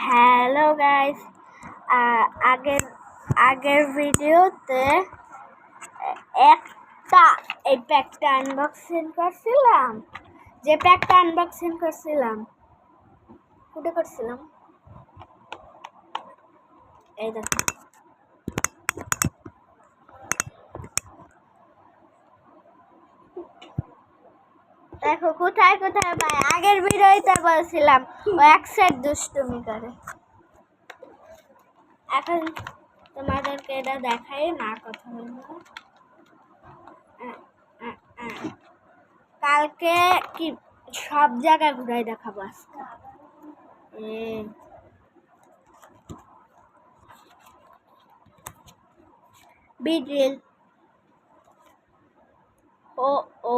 Hello guys, আগের আগের ভিডিওতে একটা এই প্যাকটা আনবক্সিং করছিলাম। যে প্যাকটা আনবক্সিং করছিলাম, কোথায় করছিলাম? এই দেখো, দেখো কোথায় কোথায় ভাই। আগের ভিডিওতে বলছিলাম ও এক সেট দুষ্টুমি করে। এখন তোমাদেরকে এটা দেখাই না, কথা বলবো। কালকে কি সব জায়গায় ঘুরাই দেখাবো আজকে। বিড্রিল ও ও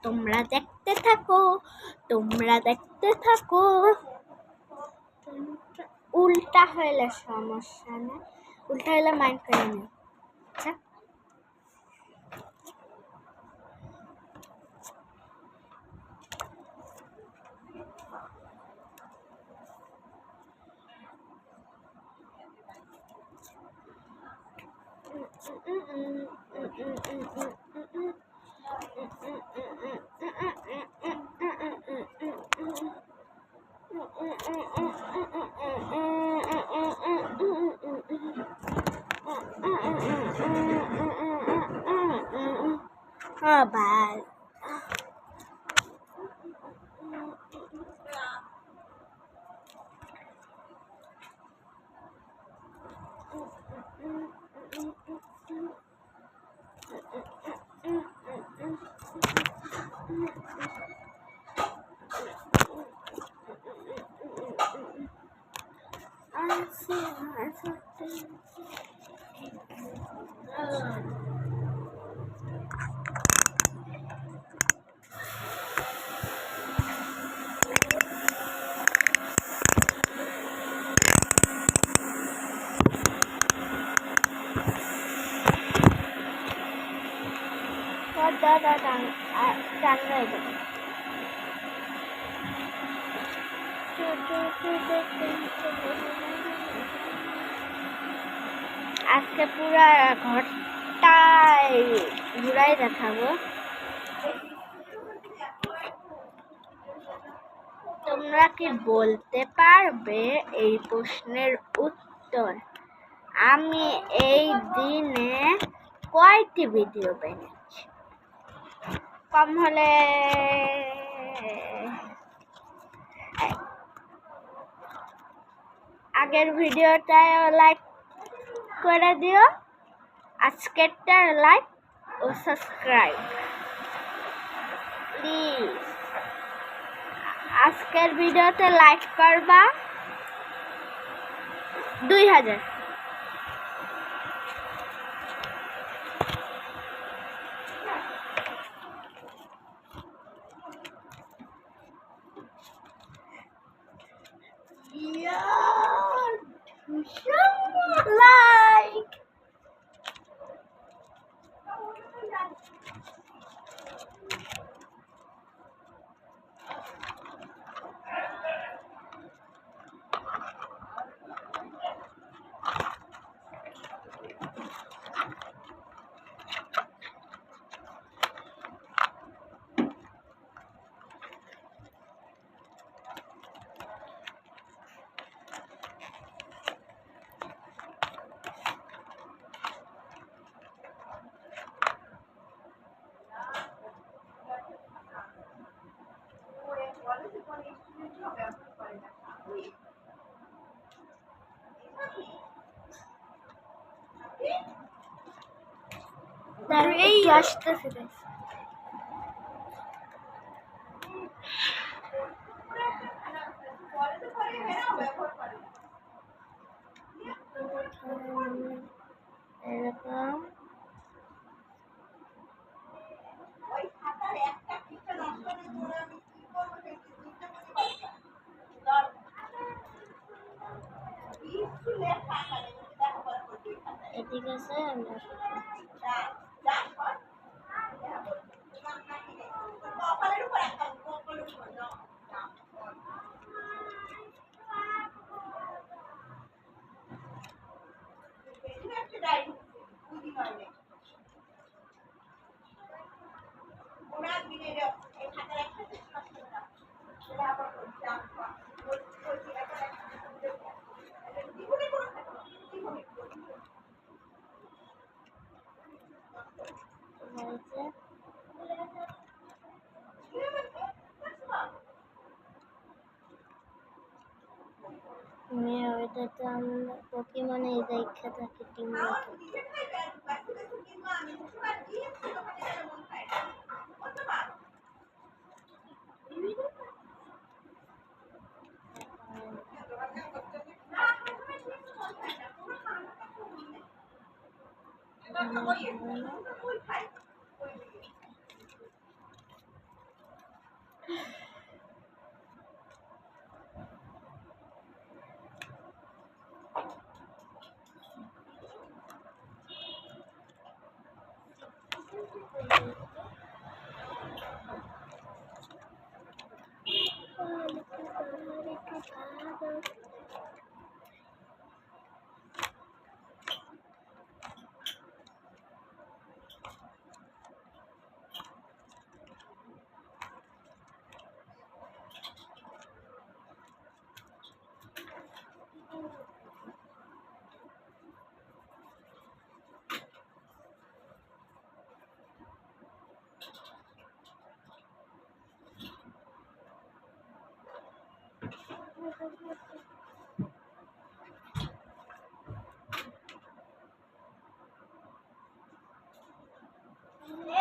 তোমরা দেখতে থাকো, তোমরা দেখতে থাকো। উল্টা হইলে সমস্যা না, উল্টা হইলে মাইন্ড করে নেই। আচ্ছা, oh bad. আজকে পুরা ঘরটায় ঘুরাই দেখাবো। তোমরা কি বলতে পারবে এই প্রশ্নের উত্তর? আমি এই দিনে কয়টি ভিডিও বানিয়েছি? কম হলে আগের ভিডিওটায় লাইক করে দিও, আজকেরটার লাইক ও সাবস্ক্রাইব প্লিজ। আজকের ভিডিওতে লাইক করবা 2000। লাইক এই আসতেছে। এরকম ঠিক আছে। আমরা ওইটা তো আমরা পোকেমনে দেখা থাকি টিম রকেট।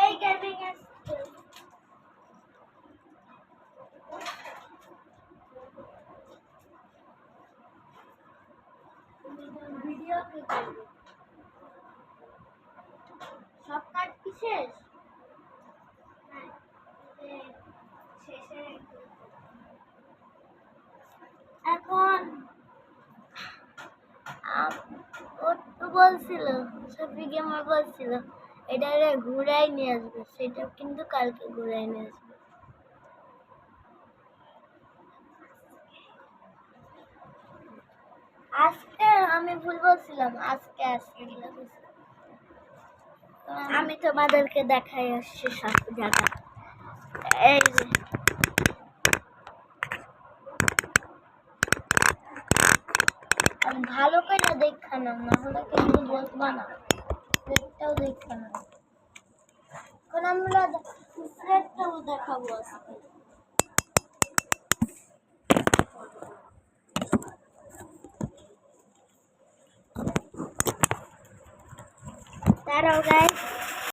এই গেমিং ভিডিও সব কাজ কি শেষ? এখন ও তো বলছিল, সফি গেমার বলছিল এটা ঘুরাই নিয়ে আসবে, সেটা কিন্তু কালকে ঘুরাই নিয়ে আসবে। আজকে আমি ভুল বলছিলাম, আজকে আসবে। আমি তোমাদেরকে দেখাই আসছি সব জায়গা। এই যে ভালো করে দেখা নাও, না হলে কিন্তু বলবা না, প্লেটটাও দেখা নাও। এখন আমরা প্লেটটাও দেখাবো আজকে। দাঁড়াও গাইস।